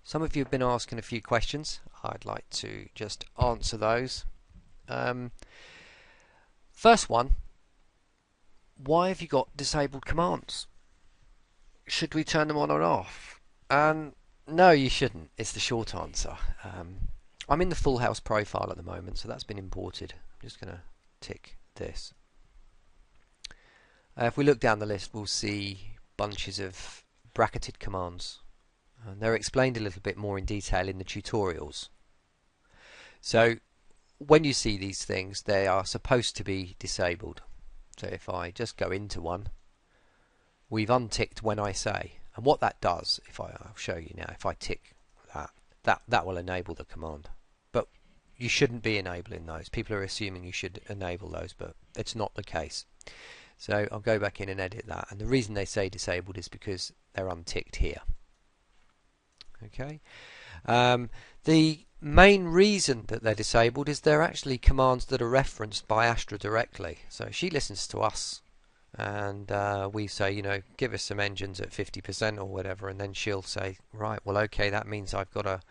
Some of you have been asking a few questions. I'd like to just answer those. First one, why have you got disabled commands? Should we turn them on or off? No, you shouldn't. It's the short answer. I'm in the Full House profile at the moment, so that's been imported. I'm just going to tick this. If we look down the list, we'll see bunches of bracketed commands. And they're explained a little bit more in detail in the tutorials. So when you see these things, they are supposed to be disabled. So if I just go into one, we've unticked when I say, and what that does, I'll show you now, if I tick that will enable the command. But you shouldn't be enabling those. People are assuming you should enable those, but it's not the case. So I'll go back in and edit that, and the reason they say disabled is because they're unticked here. Okay. The main reason that they're disabled is they're actually commands that are referenced by Astra directly. So she listens to us, and we say, you know, give us some engines at 50% or whatever, and then she'll say, right, well, okay, that means I've got to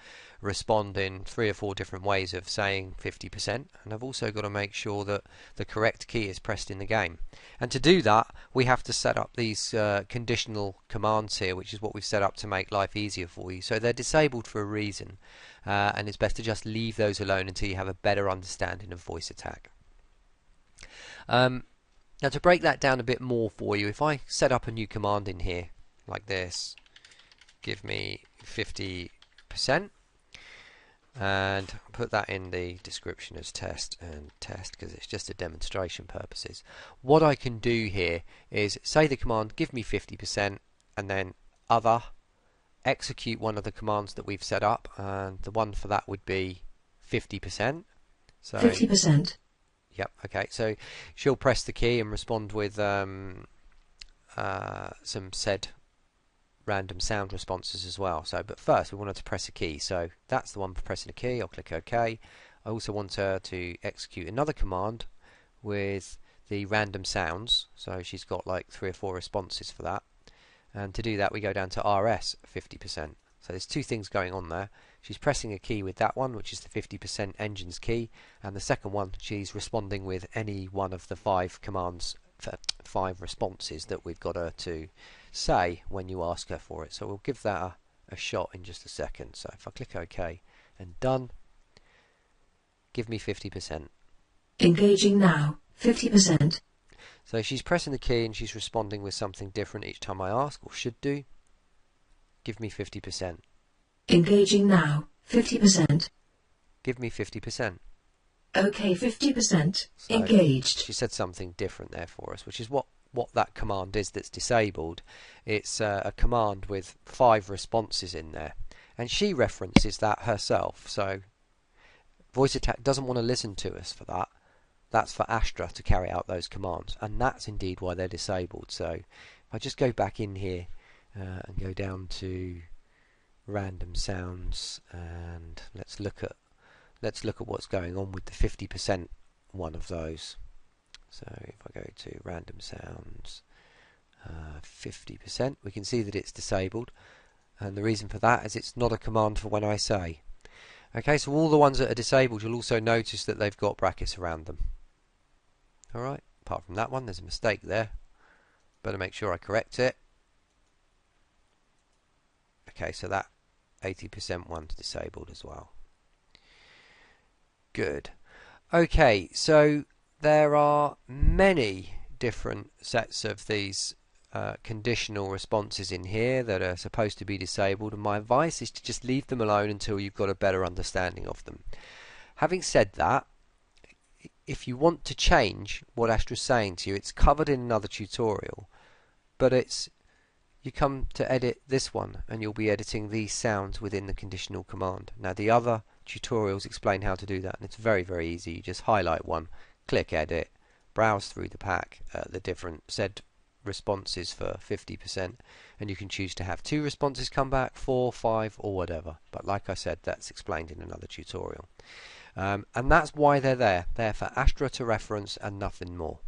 respond in 3 or 4 different ways of saying 50%, and I've also got to make sure that the correct key is pressed in the game. And to do that, we have to set up these conditional commands here, which is what we've set up to make life easier for you. So they're disabled for a reason, and it's best to just leave those alone until you have a better understanding of voice attack. Now, to break that down a bit more for you, if I set up a new command in here like this, give me 50%, and put that in the description as test and test because it's just a demonstration purposes. What I can do here is say the command give me 50% and then other, execute one of the commands that we've set up, and the one for that would be 50%. So 50%. Yep, okay, so she'll press the key and respond with some said random sound responses as well. So, but first we want her to press a key, so that's the one for pressing a key. I'll click OK. I also want her to execute another command with the random sounds, so she's got like 3 or 4 responses for that, and to do that we go down to RS 50%. So there's 2 things going on there. She's pressing a key with that one, which is the 50% engines key, and the second one she's responding with any one of the 5 commands, 5 responses that we've got her to say when you ask her for it. So we'll give that a shot in just a second. So if I click OK and done, give me 50%. Engaging now, 50%. So she's pressing the key and she's responding with something different each time I ask, or should do. Give me 50%. Engaging now, 50%. Give me 50%. OK, 50%. So Engaged. she said something different there for us, which is what that command is that's disabled. It's a command with 5 responses in there, and she references that herself. So voice attack doesn't want to listen to us for that. That's for Astra to carry out those commands, and that's indeed why they're disabled. So if I just go back in here and go down to random sounds, and let's look at what's going on with the 50% one of those. So if I go to random sounds 50%, we can see that it's disabled, and the reason for that is it's not a command for when I say. Okay, so all the ones that are disabled, you'll also notice that they've got brackets around them. Alright, apart from that one, there's a mistake there. Better make sure I correct it. Okay, so that 80% one's disabled as well. Good. Okay, so there are many different sets of these conditional responses in here that are supposed to be disabled, and my advice is to just leave them alone until you've got a better understanding of them. Having said that, if you want to change what Astra's saying to you, it's covered in another tutorial, but you come to edit this one and you'll be editing these sounds within the conditional command. Now the other tutorials explain how to do that, and it's very, very easy. You just highlight one, click edit, browse through the pack, the different said responses for 50%, and you can choose to have 2 responses come back, 4, 5 or whatever, but like I said, that's explained in another tutorial. And that's why they're there. They're for Astra to reference and nothing more.